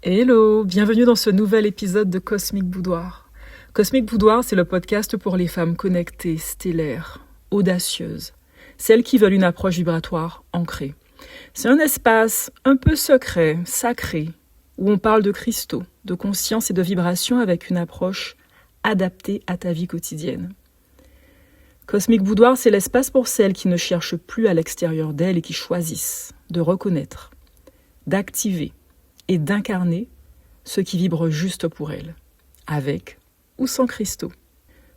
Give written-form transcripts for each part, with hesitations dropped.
Hello, bienvenue dans ce nouvel épisode de Cosmic Boudoir. Cosmic Boudoir, c'est le podcast pour les femmes connectées, stellaires, audacieuses, celles qui veulent une approche vibratoire ancrée. C'est un espace un peu secret, sacré, où on parle de cristaux, de conscience et de vibration avec une approche adaptée à ta vie quotidienne. Cosmic Boudoir, c'est l'espace pour celles qui ne cherchent plus à l'extérieur d'elles et qui choisissent de reconnaître, d'activer et d'incarner ce qui vibre juste pour elles, avec ou sans cristaux.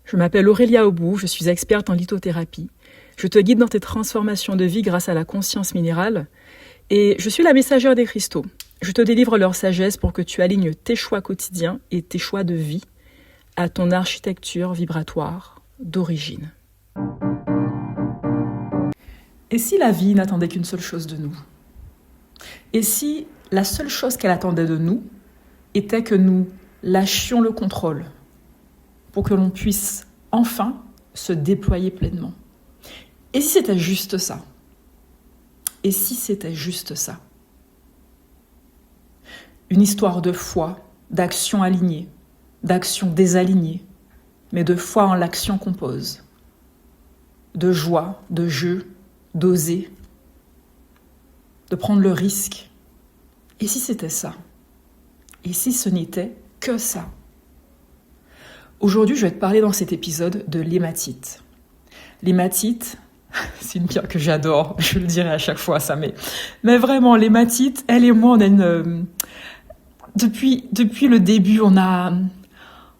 Je m'appelle Aurélia Aubou, je suis experte en lithothérapie. Je te guide dans tes transformations de vie grâce à la conscience minérale et je suis la messagère des cristaux. Je te délivre leur sagesse pour que tu alignes tes choix quotidiens et tes choix de vie à ton architecture vibratoire d'origine. Et si la vie n'attendait qu'une seule chose de nous ? Et si la seule chose qu'elle attendait de nous était que nous lâchions le contrôle pour que l'on puisse enfin se déployer pleinement. Et si c'était juste ça ? Et si c'était juste ça ? Une histoire de foi, d'action alignée, d'action désalignées, mais de foi en l'action qu'on pose, de joie, de jeu, d'oser, de prendre le risque. Et si c'était ça ? Et si ce n'était que ça ? Aujourd'hui, je vais te parler dans cet épisode de l'hématite. L'hématite, c'est une pierre que j'adore, je le dirai à chaque fois, ça mais vraiment, l'hématite, elle et moi, on a une... Depuis le début, on a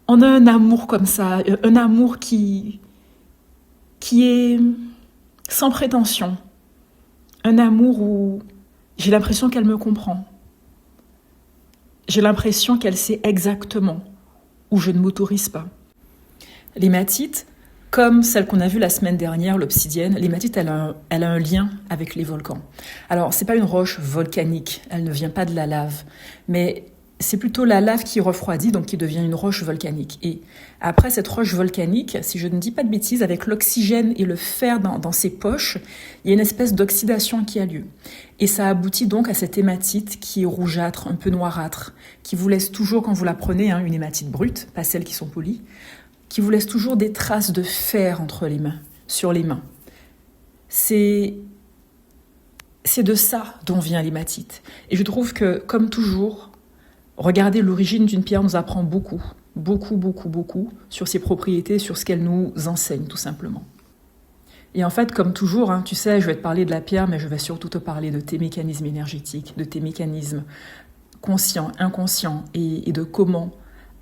un amour comme ça, un amour qui est sans prétention. Un amour où j'ai l'impression qu'elle me comprend. J'ai l'impression qu'elle sait exactement où je ne m'autorise pas. L'hématite, comme celle qu'on a vue la semaine dernière, l'obsidienne, l'hématite, elle a un lien avec les volcans. Alors, c'est pas une roche volcanique, elle ne vient pas de la lave, mais c'est plutôt la lave qui refroidit, donc qui devient une roche volcanique. Et après cette roche volcanique, si je ne dis pas de bêtises, avec l'oxygène et le fer dans ses poches, il y a une espèce d'oxydation qui a lieu. Et ça aboutit donc à cette hématite qui est rougeâtre, un peu noirâtre, qui vous laisse toujours, quand vous la prenez, une hématite brute, pas celles qui sont polies, qui vous laisse toujours des traces de fer entre les mains, sur les mains. C'est de ça dont vient l'hématite. Et je trouve que, comme toujours, regarder l'origine d'une pierre nous apprend beaucoup sur ses propriétés, sur ce qu'elle nous enseigne, tout simplement. Et en fait, comme toujours, tu sais, je vais te parler de la pierre, mais je vais surtout te parler de tes mécanismes énergétiques, de tes mécanismes conscients, inconscients, et de comment,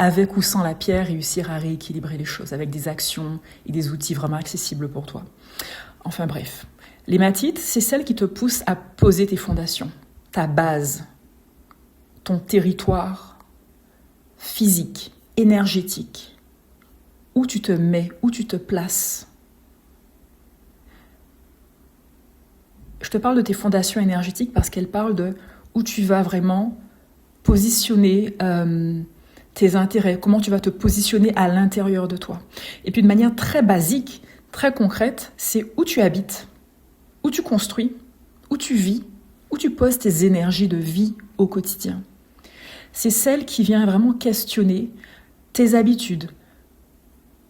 avec ou sans la pierre, réussir à rééquilibrer les choses, avec des actions et des outils vraiment accessibles pour toi. Enfin bref, l'hématite, c'est celle qui te pousse à poser tes fondations, ta base, ton territoire physique, énergétique, où tu te mets, où tu te places. Je te parle de tes fondations énergétiques parce qu'elles parlent de où tu vas vraiment positionner tes intérêts, comment tu vas te positionner à l'intérieur de toi. Et puis de manière très basique, très concrète, c'est où tu habites, où tu construis, où tu vis, où tu poses tes énergies de vie au quotidien. C'est celle qui vient vraiment questionner tes habitudes,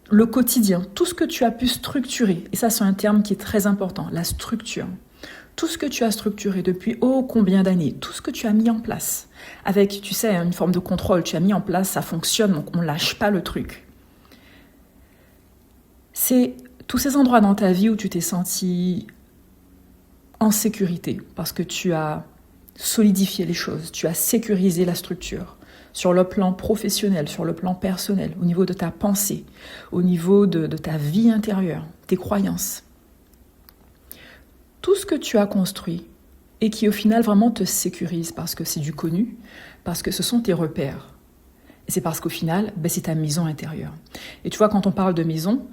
le quotidien, tout ce que tu as pu structurer. Et ça, c'est un terme qui est très important, la structure. Tout ce que tu as structuré depuis combien d'années, tout ce que tu as mis en place, avec, tu sais, une forme de contrôle, tu as mis en place, ça fonctionne, donc on ne lâche pas le truc. C'est tous ces endroits dans ta vie où tu t'es senti en sécurité, parce que tu as solidifié les choses, tu as sécurisé la structure, sur le plan professionnel, sur le plan personnel, au niveau de ta pensée, au niveau de ta vie intérieure, tes croyances. Tout ce que tu as construit et qui au final vraiment te sécurise parce que c'est du connu, parce que ce sont tes repères. Et c'est parce qu'au final, c'est ta maison intérieure. Et tu vois, quand on parle de maison,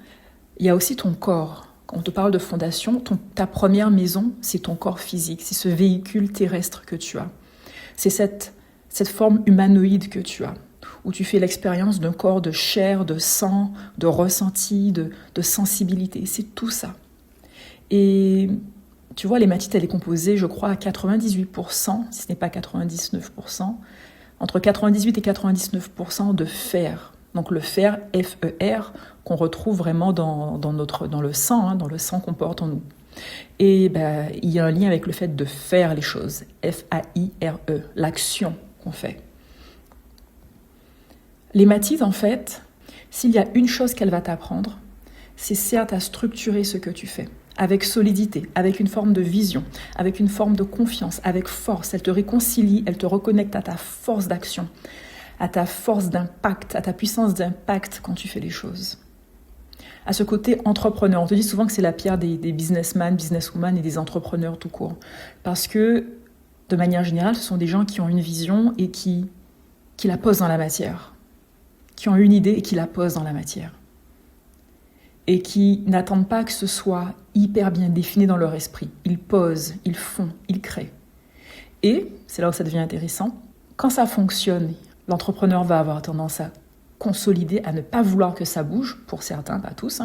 il y a aussi ton corps. Quand on te parle de fondation, ta première maison, c'est ton corps physique, c'est ce véhicule terrestre que tu as. C'est cette forme humanoïde que tu as, où tu fais l'expérience d'un corps de chair, de sang, de ressenti, de sensibilité. C'est tout ça. Et tu vois, l'hématite, elle est composée, je crois, à 98%, si ce n'est pas 99%, entre 98 et 99% de fer. Donc le fer, F-E-R, qu'on retrouve vraiment dans le sang, dans le sang qu'on porte en nous. Et il y a un lien avec le fait de faire les choses, F-A-I-R-E, l'action qu'on fait. L'hématite, en fait, s'il y a une chose qu'elle va t'apprendre, c'est certes à structurer ce que tu fais, avec solidité, avec une forme de vision, avec une forme de confiance, avec force. Elle te réconcilie, elle te reconnecte à ta force d'action, à ta force d'impact, à ta puissance d'impact quand tu fais les choses. À ce côté entrepreneur, on te dit souvent que c'est la pierre des businessmen, businesswomen et des entrepreneurs tout court. Parce que, de manière générale, ce sont des gens qui ont une vision et qui la posent dans la matière. Qui ont une idée et qui la posent dans la matière. Et qui n'attendent pas que ce soit hyper bien défini dans leur esprit. Ils posent, ils font, ils créent. Et, c'est là où ça devient intéressant, quand ça fonctionne, l'entrepreneur va avoir tendance à consolider, à ne pas vouloir que ça bouge, pour certains, pas tous.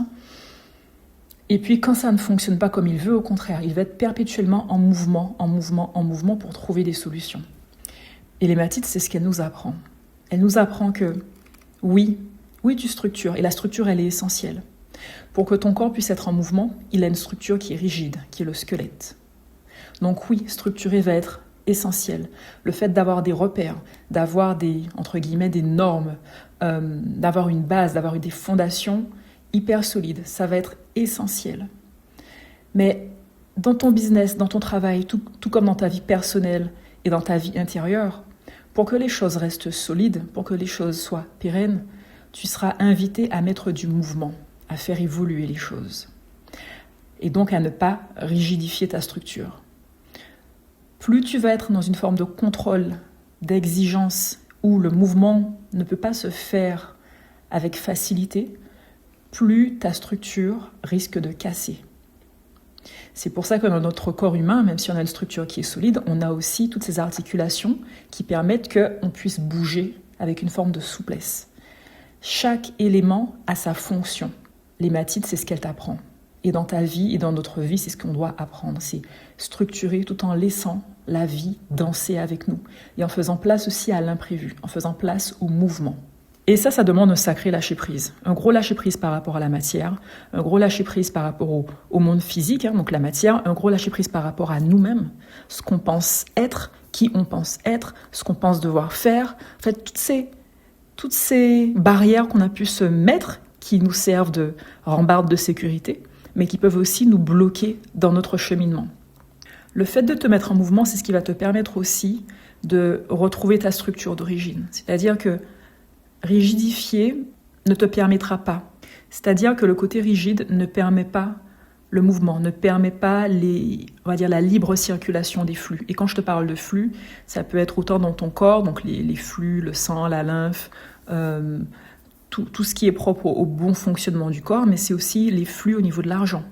Et puis quand ça ne fonctionne pas comme il veut, au contraire, il va être perpétuellement en mouvement pour trouver des solutions. Et l'hématite, c'est ce qu'elle nous apprend. Elle nous apprend que oui, tu structures, et la structure, elle est essentielle. Pour que ton corps puisse être en mouvement, il a une structure qui est rigide, qui est le squelette. Donc oui, structurer va être essentiel. Le fait d'avoir des repères, d'avoir des, entre guillemets, des normes, d'avoir une base, d'avoir des fondations hyper solides, ça va être essentiel. Mais dans ton business, dans ton travail, tout comme dans ta vie personnelle et dans ta vie intérieure, pour que les choses restent solides, pour que les choses soient pérennes, tu seras invité à mettre du mouvement, à faire évoluer les choses. Et donc à ne pas rigidifier ta structure. Plus tu vas être dans une forme de contrôle, d'exigence, où le mouvement ne peut pas se faire avec facilité, plus ta structure risque de casser. C'est pour ça que dans notre corps humain, même si on a une structure qui est solide, on a aussi toutes ces articulations qui permettent qu'on puisse bouger avec une forme de souplesse. Chaque élément a sa fonction. L'hématite, c'est ce qu'elle t'apprend. Et dans ta vie et dans notre vie, c'est ce qu'on doit apprendre. C'est structurer tout en laissant la vie danser avec nous. Et en faisant place aussi à l'imprévu, en faisant place au mouvement. Et ça demande un sacré lâcher-prise. Un gros lâcher-prise par rapport à la matière, un gros lâcher-prise par rapport au monde physique, donc la matière, un gros lâcher-prise par rapport à nous-mêmes, ce qu'on pense être, qui on pense être, ce qu'on pense devoir faire. En fait, toutes ces barrières qu'on a pu se mettre, qui nous servent de rambarde de sécurité, mais qui peuvent aussi nous bloquer dans notre cheminement. Le fait de te mettre en mouvement, c'est ce qui va te permettre aussi de retrouver ta structure d'origine. C'est-à-dire que rigidifier ne te permettra pas. C'est-à-dire que le côté rigide ne permet pas le mouvement, ne permet pas la libre circulation des flux. Et quand je te parle de flux, ça peut être autant dans ton corps, donc les flux, le sang, la lymphe, tout ce qui est propre au bon fonctionnement du corps, mais c'est aussi les flux au niveau de l'argent,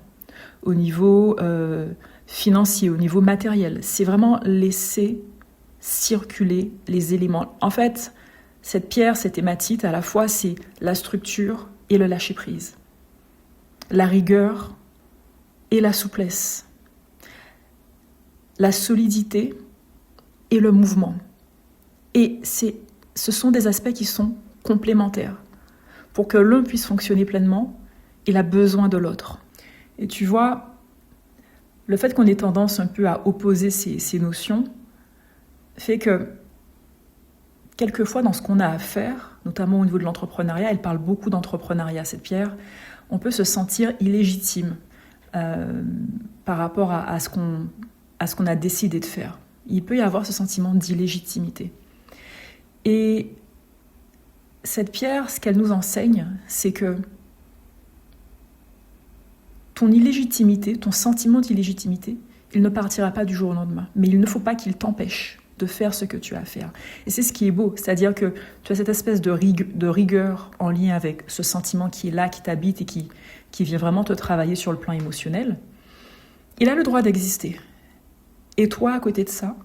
au niveau financier, au niveau matériel. C'est vraiment laisser circuler les éléments. En fait, cette pierre, cette hématite, à la fois, c'est la structure et le lâcher-prise. La rigueur et la souplesse. La solidité et le mouvement. Et ce sont des aspects qui sont complémentaires. Pour que l'un puisse fonctionner pleinement, il a besoin de l'autre. Et tu vois, le fait qu'on ait tendance un peu à opposer ces notions fait que quelquefois, dans ce qu'on a à faire, notamment au niveau de l'entrepreneuriat, elle parle beaucoup d'entrepreneuriat, cette pierre, on peut se sentir illégitime par rapport à ce qu'on a décidé de faire. Il peut y avoir ce sentiment d'illégitimité. Et cette pierre, ce qu'elle nous enseigne, c'est que ton illégitimité, ton sentiment d'illégitimité, il ne partira pas du jour au lendemain. Mais il ne faut pas qu'il t'empêche de faire ce que tu as à faire. Et c'est ce qui est beau, c'est-à-dire que tu as cette espèce de rigueur en lien avec ce sentiment qui est là, qui t'habite et qui vient vraiment te travailler sur le plan émotionnel. Il a le droit d'exister. Et toi, à côté de ça,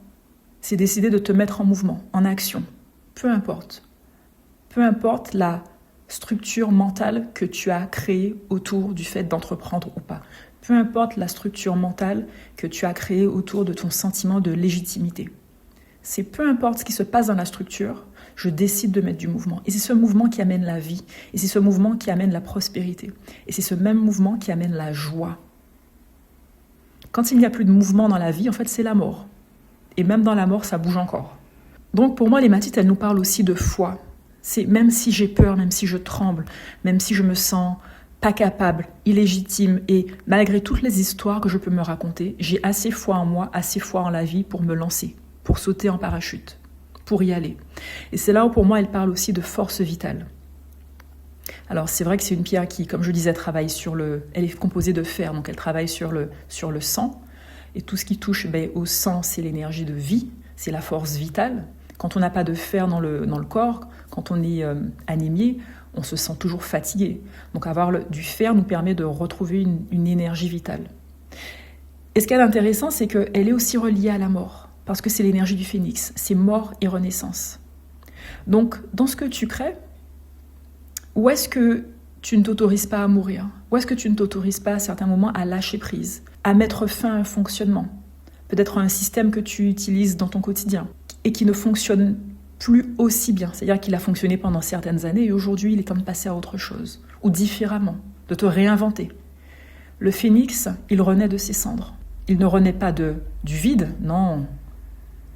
c'est décider de te mettre en mouvement, en action. Peu importe. Peu importe la structure mentale que tu as créée autour du fait d'entreprendre ou pas. Peu importe la structure mentale que tu as créée autour de ton sentiment de légitimité. C'est peu importe ce qui se passe dans la structure, je décide de mettre du mouvement. Et c'est ce mouvement qui amène la vie. Et c'est ce mouvement qui amène la prospérité. Et c'est ce même mouvement qui amène la joie. Quand il n'y a plus de mouvement dans la vie, en fait, c'est la mort. Et même dans la mort, ça bouge encore. Donc pour moi, l'hématite, elle nous parle aussi de foi. C'est même si j'ai peur, même si je tremble, même si je me sens pas capable, illégitime, et malgré toutes les histoires que je peux me raconter, j'ai assez foi en moi, assez foi en la vie pour me lancer, pour sauter en parachute, pour y aller. Et c'est là où pour moi, elle parle aussi de force vitale. Alors c'est vrai que c'est une pierre qui, comme je disais, travaille elle est composée de fer, donc elle travaille sur le sang. Et tout ce qui touche au sang, c'est l'énergie de vie, c'est la force vitale. Quand on n'a pas de fer dans le corps, quand on est anémié, on se sent toujours fatigué. Donc avoir du fer nous permet de retrouver une énergie vitale. Et ce qui est intéressant, c'est qu'elle est aussi reliée à la mort, parce que c'est l'énergie du phénix, c'est mort et renaissance. Donc dans ce que tu crées, où est-ce que tu ne t'autorises pas à mourir? Où est-ce que tu ne t'autorises pas à certains moments à lâcher prise, à mettre fin à un fonctionnement? Peut-être un système que tu utilises dans ton quotidien et qui ne fonctionne plus aussi bien. C'est-à-dire qu'il a fonctionné pendant certaines années et aujourd'hui, il est temps de passer à autre chose, ou différemment, de te réinventer. Le phénix, il renaît de ses cendres. Il ne renaît pas du vide, non.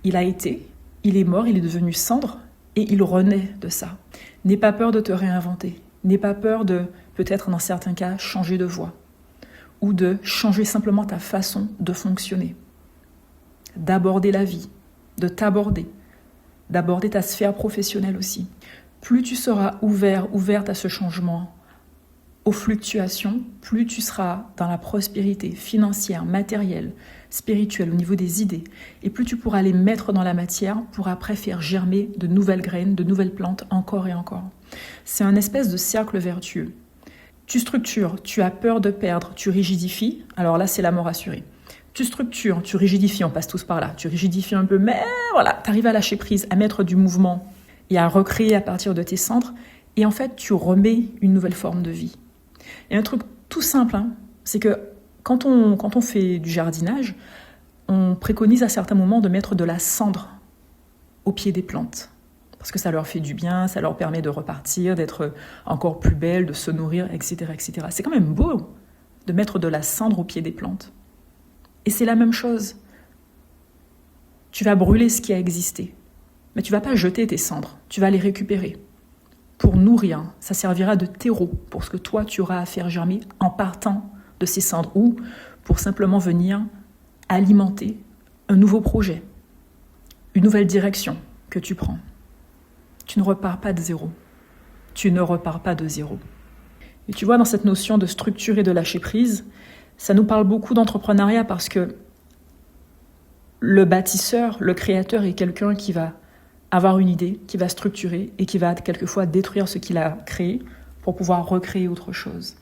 Il a été, il est mort, il est devenu cendre et il renaît de ça. N'aie pas peur de te réinventer. N'aie pas peur de, peut-être dans certains cas, changer de voie ou de changer simplement ta façon de fonctionner, d'aborder la vie, de t'aborder, d'aborder ta sphère professionnelle aussi. Plus tu seras ouverte à ce changement, aux fluctuations, plus tu seras dans la prospérité financière, matérielle, spirituelle, au niveau des idées, et plus tu pourras les mettre dans la matière pour après faire germer de nouvelles graines, de nouvelles plantes, encore et encore. C'est un espèce de cercle vertueux. Tu structures, tu as peur de perdre, tu rigidifies, alors là c'est la mort assurée. Tu structures, tu rigidifies, on passe tous par là, tu rigidifies un peu, mais voilà, tu arrives à lâcher prise, à mettre du mouvement et à recréer à partir de tes cendres, et en fait tu remets une nouvelle forme de vie. Et un truc tout simple, c'est que quand on fait du jardinage, on préconise à certains moments de mettre de la cendre au pied des plantes. Parce que ça leur fait du bien, ça leur permet de repartir, d'être encore plus belles, de se nourrir, etc., etc. C'est quand même beau de mettre de la cendre au pied des plantes. Et c'est la même chose. Tu vas brûler ce qui a existé, mais tu ne vas pas jeter tes cendres, tu vas les récupérer. Pour nourrir, ça servira de terreau pour ce que toi tu auras à faire germer en partant de ces cendres ou pour simplement venir alimenter un nouveau projet, une nouvelle direction que tu prends. Tu ne repars pas de zéro. Tu ne repars pas de zéro. Et tu vois, dans cette notion de structure et de lâcher prise, ça nous parle beaucoup d'entrepreneuriat parce que le bâtisseur, le créateur est quelqu'un qui va avoir une idée, qui va structurer et qui va quelquefois détruire ce qu'il a créé pour pouvoir recréer autre chose.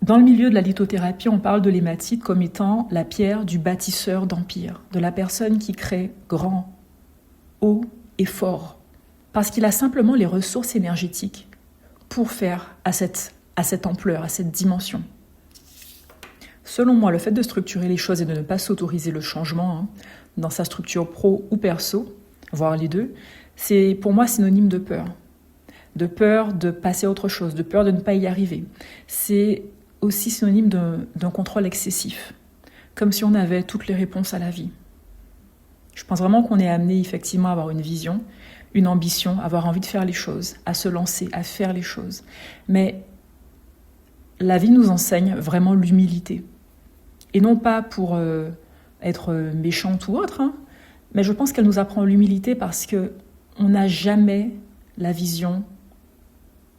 Dans le milieu de la lithothérapie, on parle de l'hématite comme étant la pierre du bâtisseur d'empire, de la personne qui crée grand, haut et fort, parce qu'il a simplement les ressources énergétiques pour faire à cette ampleur, à cette dimension. Selon moi, le fait de structurer les choses et de ne pas s'autoriser le changement dans sa structure pro ou perso, voire les deux, c'est pour moi synonyme de peur. De peur de passer à autre chose, de peur de ne pas y arriver. C'est aussi synonyme d'un contrôle excessif, comme si on avait toutes les réponses à la vie. Je pense vraiment qu'on est amené effectivement à avoir une vision, une ambition, à avoir envie de faire les choses, à se lancer, à faire les choses. Mais la vie nous enseigne vraiment l'humilité. Et non pas pour être méchante ou autre, mais je pense qu'elle nous apprend l'humilité parce qu'on n'a jamais la vision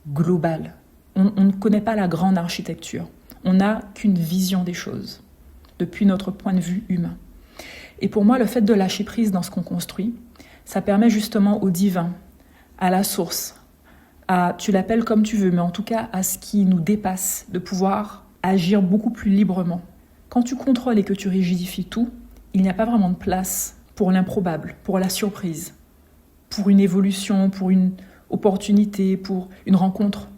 globale. On ne connaît pas la grande architecture. On n'a qu'une vision des choses, depuis notre point de vue humain. Et pour moi, le fait de lâcher prise dans ce qu'on construit, ça permet justement au divin, à la source, tu l'appelles comme tu veux, mais en tout cas à ce qui nous dépasse, de pouvoir agir beaucoup plus librement. Quand tu contrôles et que tu rigidifies tout, il n'y a pas vraiment de place pour l'improbable, pour la surprise, pour une évolution, pour une opportunité, pour une rencontre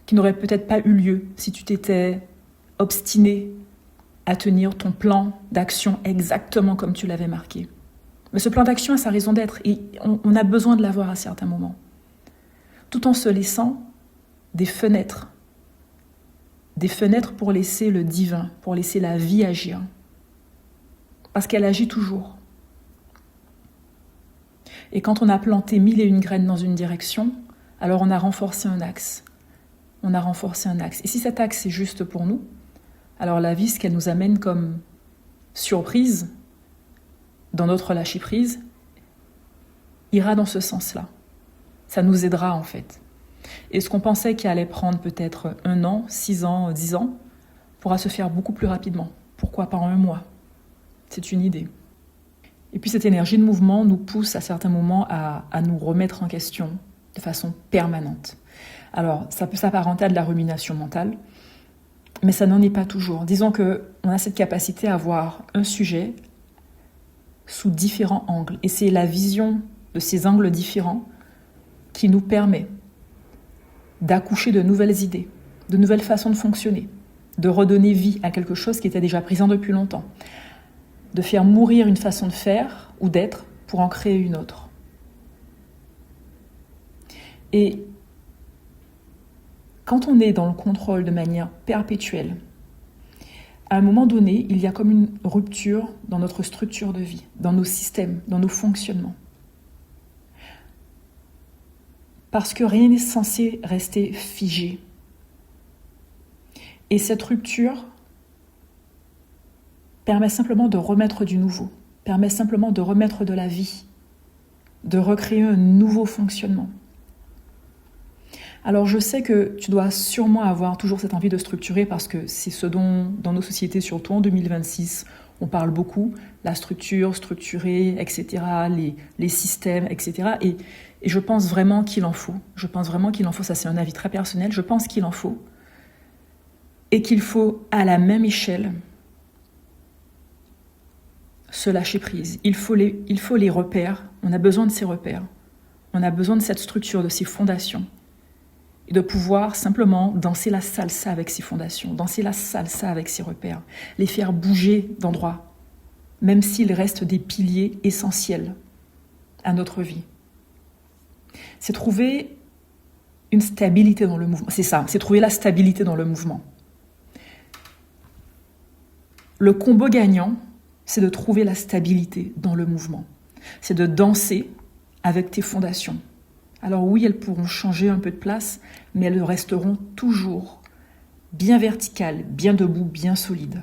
qui n'aurait peut-être pas eu lieu si tu t'étais obstiné à tenir ton plan d'action exactement comme tu l'avais marqué. Mais ce plan d'action a sa raison d'être et on a besoin de l'avoir à certains moments. Tout en se laissant des fenêtres pour laisser le divin, pour laisser la vie agir. Parce qu'elle agit toujours. Et quand on a planté 1001 graines dans une direction, alors on a renforcé un axe. Et si cet axe est juste pour nous, alors la vie, ce qu'elle nous amène comme surprise, dans notre lâcher-prise, ira dans ce sens-là. Ça nous aidera en fait. Et ce qu'on pensait qu'il allait prendre peut-être 1 an, 6 ans, 10 ans, pourra se faire beaucoup plus rapidement. Pourquoi pas en 1 mois? C'est une idée. Et puis cette énergie de mouvement nous pousse à certains moments à nous remettre en question de façon permanente. Alors, ça peut s'apparenter à de la rumination mentale, mais ça n'en est pas toujours. Disons qu'on a cette capacité à voir un sujet sous différents angles. Et c'est la vision de ces angles différents qui nous permet d'accoucher de nouvelles idées, de nouvelles façons de fonctionner, de redonner vie à quelque chose qui était déjà présent depuis longtemps, de faire mourir une façon de faire ou d'être pour en créer une autre. Et quand on est dans le contrôle de manière perpétuelle, à un moment donné, il y a comme une rupture dans notre structure de vie, dans nos systèmes, dans nos fonctionnements. Parce que rien n'est censé rester figé. Et cette rupture permet simplement de remettre du nouveau, permet simplement de remettre de la vie, de recréer un nouveau fonctionnement. Alors je sais que tu dois sûrement avoir toujours cette envie de structurer parce que c'est ce dont, dans nos sociétés, surtout en 2026, on parle beaucoup, la structure, structurer, etc., les systèmes, etc. Et je pense vraiment qu'il en faut. Ça c'est un avis très personnel, je pense qu'il en faut. Et qu'il faut, à la même échelle, se lâcher prise. Il faut les repères, on a besoin de ces repères. On a besoin de cette structure, de ces fondations. Et de pouvoir simplement danser la salsa avec ses fondations, danser la salsa avec ses repères, les faire bouger d'endroits, même s'ils restent des piliers essentiels à notre vie. C'est trouver une stabilité dans le mouvement. C'est ça, c'est trouver la stabilité dans le mouvement. Le combo gagnant, c'est de trouver la stabilité dans le mouvement. C'est de danser avec tes fondations. Alors oui, elles pourront changer un peu de place, mais elles resteront toujours bien verticales, bien debout, bien solides.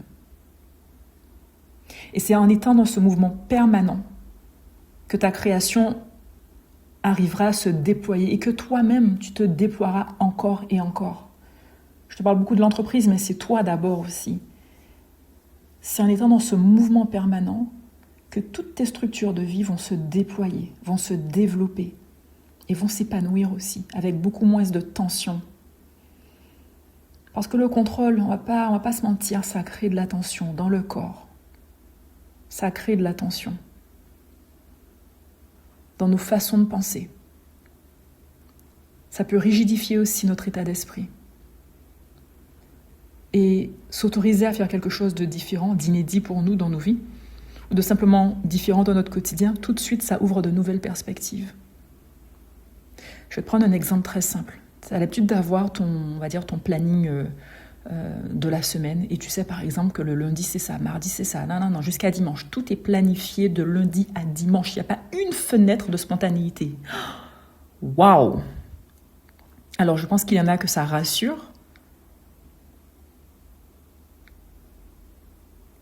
Et c'est en étant dans ce mouvement permanent que ta création arrivera à se déployer et que toi-même, tu te déploieras encore et encore. Je te parle beaucoup de l'entreprise, mais c'est toi d'abord aussi. C'est en étant dans ce mouvement permanent que toutes tes structures de vie vont se déployer, vont se développer. Et vont s'épanouir aussi, avec beaucoup moins de tension. Parce que le contrôle, on va pas se mentir, ça crée de la tension dans le corps. Ça crée de la tension dans nos façons de penser. Ça peut rigidifier aussi notre état d'esprit. Et s'autoriser à faire quelque chose de différent, d'inédit pour nous dans nos vies, ou de simplement différent dans notre quotidien, tout de suite, ça ouvre de nouvelles perspectives. Je vais te prendre un exemple très simple. Tu as l'habitude d'avoir ton planning de la semaine et tu sais par exemple que le lundi c'est ça, mardi c'est ça, non, jusqu'à dimanche. Tout est planifié de lundi à dimanche. Il n'y a pas une fenêtre de spontanéité. Waouh! Alors je pense qu'il y en a que ça rassure.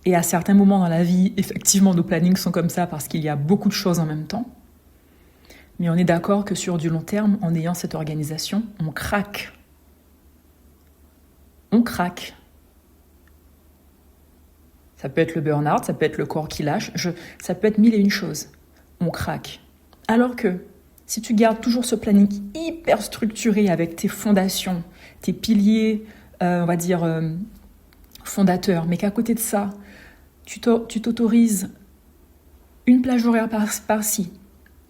Et à certains moments dans la vie, effectivement, nos plannings sont comme ça parce qu'il y a beaucoup de choses en même temps. Mais on est d'accord que sur du long terme, en ayant cette organisation, on craque. On craque. Ça peut être le burn-out, ça peut être le corps qui lâche, ça peut être 1001 choses. On craque. Alors que si tu gardes toujours ce planning hyper structuré avec tes fondations, tes piliers, fondateurs, mais qu'à côté de ça, tu t'autorises une plage horaire par-ci,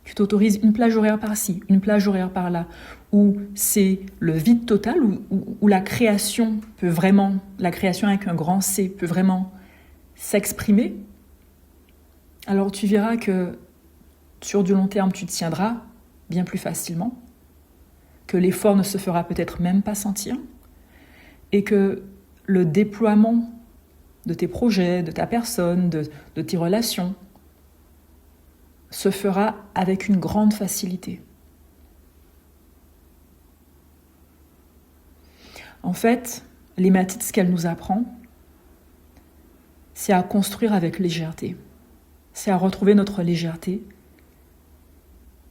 tu t'autorises une plage horaire par-ci, une plage horaire par-là, où c'est le vide total, où la création peut vraiment, la création avec un grand C peut vraiment s'exprimer, alors tu verras que sur du long terme, tu tiendras bien plus facilement, que l'effort ne se fera peut-être même pas sentir, et que le déploiement de tes projets, de ta personne, de tes relations, se fera avec une grande facilité. En fait, l'hématite, ce qu'elle nous apprend, c'est à construire avec légèreté. C'est à retrouver notre légèreté,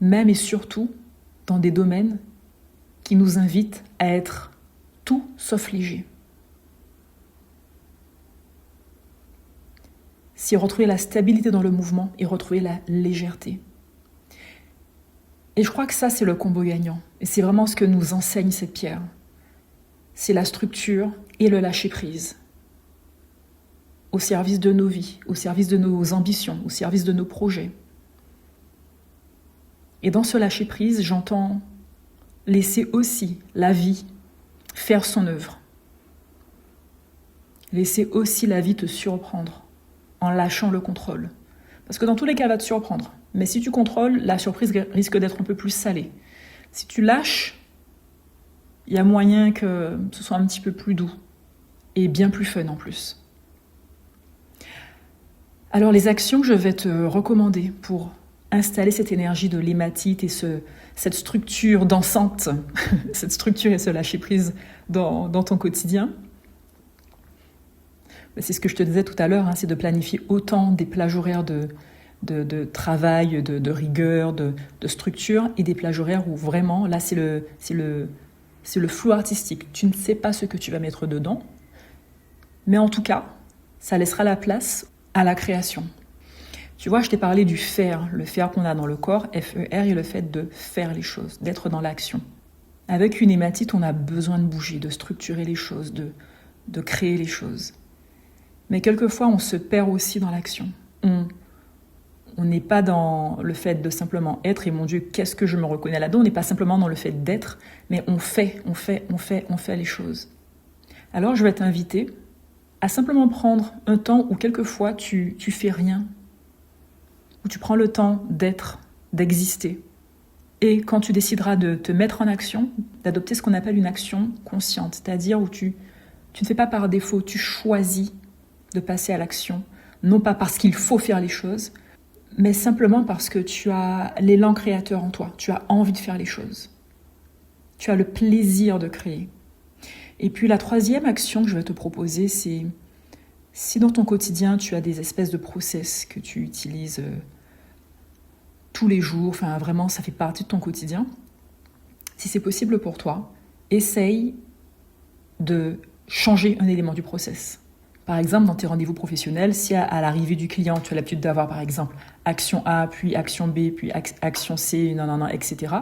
même et surtout dans des domaines qui nous invitent à être tout sauf léger. C'est retrouver la stabilité dans le mouvement et retrouver la légèreté. Et je crois que ça, c'est le combo gagnant. Et c'est vraiment ce que nous enseigne cette pierre. C'est la structure et le lâcher-prise. Au service de nos vies, au service de nos ambitions, au service de nos projets. Et dans ce lâcher-prise, j'entends laisser aussi la vie faire son œuvre. Laisser aussi la vie te surprendre en lâchant le contrôle. Parce que dans tous les cas, elle va te surprendre. Mais si tu contrôles, la surprise risque d'être un peu plus salée. Si tu lâches, il y a moyen que ce soit un petit peu plus doux et bien plus fun en plus. Alors les actions que je vais te recommander pour installer cette énergie de l'hématite et cette structure dansante, cette structure et ce lâcher-prise dans ton quotidien, c'est ce que je te disais tout à l'heure, c'est de planifier autant des plages horaires de travail, de rigueur, de structure, et des plages horaires où vraiment, là, c'est le flou artistique. Tu ne sais pas ce que tu vas mettre dedans, mais en tout cas, ça laissera la place à la création. Tu vois, je t'ai parlé du faire, le faire qu'on a dans le corps, F-E-R, et le fait de faire les choses, d'être dans l'action. Avec une hématite, on a besoin de bouger, de structurer les choses, de créer les choses. Mais quelquefois, on se perd aussi dans l'action. On n'est pas dans le fait de simplement être, et mon Dieu, qu'est-ce que je me reconnais là-dedans. On n'est pas simplement dans le fait d'être, mais on fait les choses. Alors, je vais t'inviter à simplement prendre un temps où quelquefois tu fais rien, où tu prends le temps d'être, d'exister. Et quand tu décideras de te mettre en action, d'adopter ce qu'on appelle une action consciente, c'est-à-dire où tu ne fais pas par défaut, tu choisis de passer à l'action, non pas parce qu'il faut faire les choses, mais simplement parce que tu as l'élan créateur en toi, tu as envie de faire les choses. Tu as le plaisir de créer. Et puis la troisième action que je vais te proposer, c'est si dans ton quotidien tu as des espèces de process que tu utilises tous les jours, enfin vraiment ça fait partie de ton quotidien, si c'est possible pour toi, essaye de changer un élément du process. Par exemple, dans tes rendez-vous professionnels, si à l'arrivée du client, tu as l'habitude d'avoir, par exemple, action A, puis action B, puis action C, etc.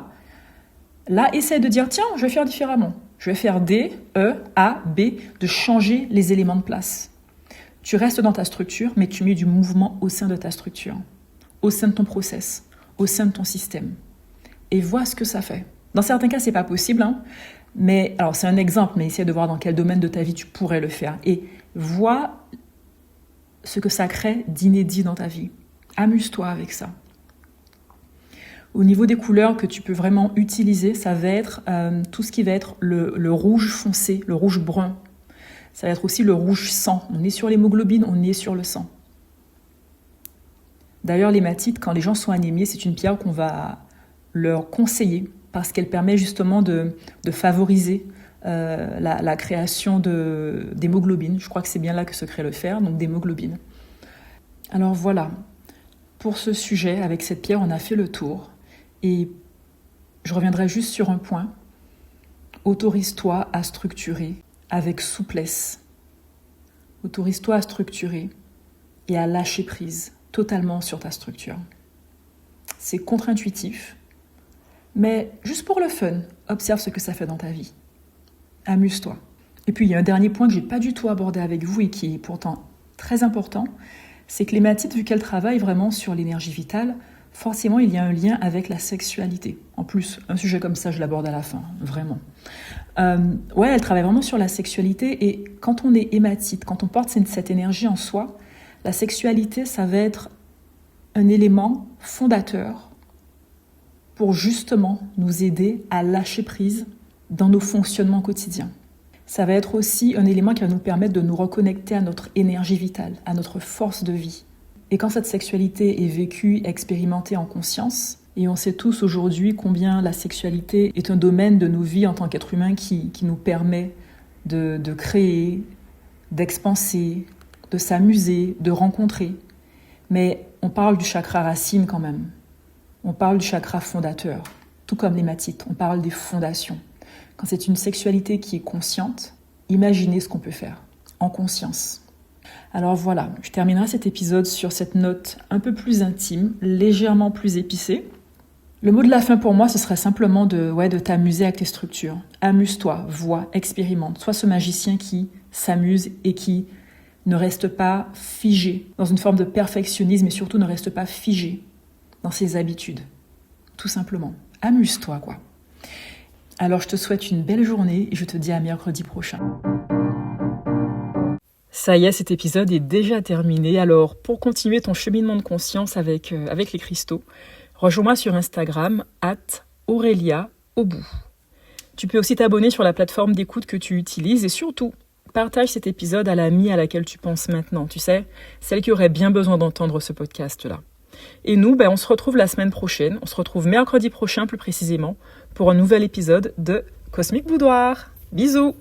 Là, essaie de dire, tiens, je vais faire différemment. Je vais faire D, E, A, B, de changer les éléments de place. Tu restes dans ta structure, mais tu mets du mouvement au sein de ta structure, au sein de ton process, au sein de ton système. Et vois ce que ça fait. Dans certains cas, c'est pas possible, mais alors c'est un exemple, mais essaie de voir dans quel domaine de ta vie tu pourrais le faire. Et vois ce que ça crée d'inédit dans ta vie. Amuse-toi avec ça. Au niveau des couleurs que tu peux vraiment utiliser, ça va être tout ce qui va être le rouge foncé, le rouge brun. Ça va être aussi le rouge sang. On est sur l'hémoglobine, on est sur le sang. D'ailleurs, l'hématite, quand les gens sont anémiés, c'est une pierre qu'on va leur conseiller parce qu'elle permet justement de favoriser la création d'hémoglobine. Je crois que c'est bien là que se crée le fer, donc d'hémoglobine. Alors voilà, pour ce sujet, avec cette pierre, on a fait le tour. Et je reviendrai juste sur un point. Autorise-toi à structurer avec souplesse. Autorise-toi à structurer et à lâcher prise totalement sur ta structure. C'est contre-intuitif, mais juste pour le fun, observe ce que ça fait dans ta vie. Amuse-toi. Et puis, il y a un dernier point que je n'ai pas du tout abordé avec vous et qui est pourtant très important, c'est que l'hématite, vu qu'elle travaille vraiment sur l'énergie vitale, forcément, il y a un lien avec la sexualité. En plus, un sujet comme ça, je l'aborde à la fin, vraiment. Elle travaille vraiment sur la sexualité et quand on est hématite, quand on porte cette énergie en soi, la sexualité, ça va être un élément fondateur pour justement nous aider à lâcher prise dans nos fonctionnements quotidiens. Ça va être aussi un élément qui va nous permettre de nous reconnecter à notre énergie vitale, à notre force de vie. Et quand cette sexualité est vécue, expérimentée en conscience, et on sait tous aujourd'hui combien la sexualité est un domaine de nos vies en tant qu'être humain qui nous permet de créer, d'expanser, de s'amuser, de rencontrer. Mais on parle du chakra racine quand même. On parle du chakra fondateur, tout comme l'hématite, on parle des fondations. Quand c'est une sexualité qui est consciente, imaginez ce qu'on peut faire, en conscience. Alors voilà, je terminerai cet épisode sur cette note un peu plus intime, légèrement plus épicée. Le mot de la fin pour moi, ce serait simplement de t'amuser avec tes structures. Amuse-toi, vois, expérimente. Sois ce magicien qui s'amuse et qui ne reste pas figé dans une forme de perfectionnisme et surtout ne reste pas figé dans ses habitudes. Tout simplement. Amuse-toi, quoi. Alors, je te souhaite une belle journée et je te dis à mercredi prochain. Ça y est, cet épisode est déjà terminé. Alors, pour continuer ton cheminement de conscience avec les cristaux, rejoins-moi sur Instagram, @AureliaAubout. Tu peux aussi t'abonner sur la plateforme d'écoute que tu utilises et surtout, partage cet épisode à l'amie à laquelle tu penses maintenant. Tu sais, celle qui aurait bien besoin d'entendre ce podcast-là. Et nous, on se retrouve la semaine prochaine. On se retrouve mercredi prochain plus précisément pour un nouvel épisode de Cosmique Boudoir. Bisous!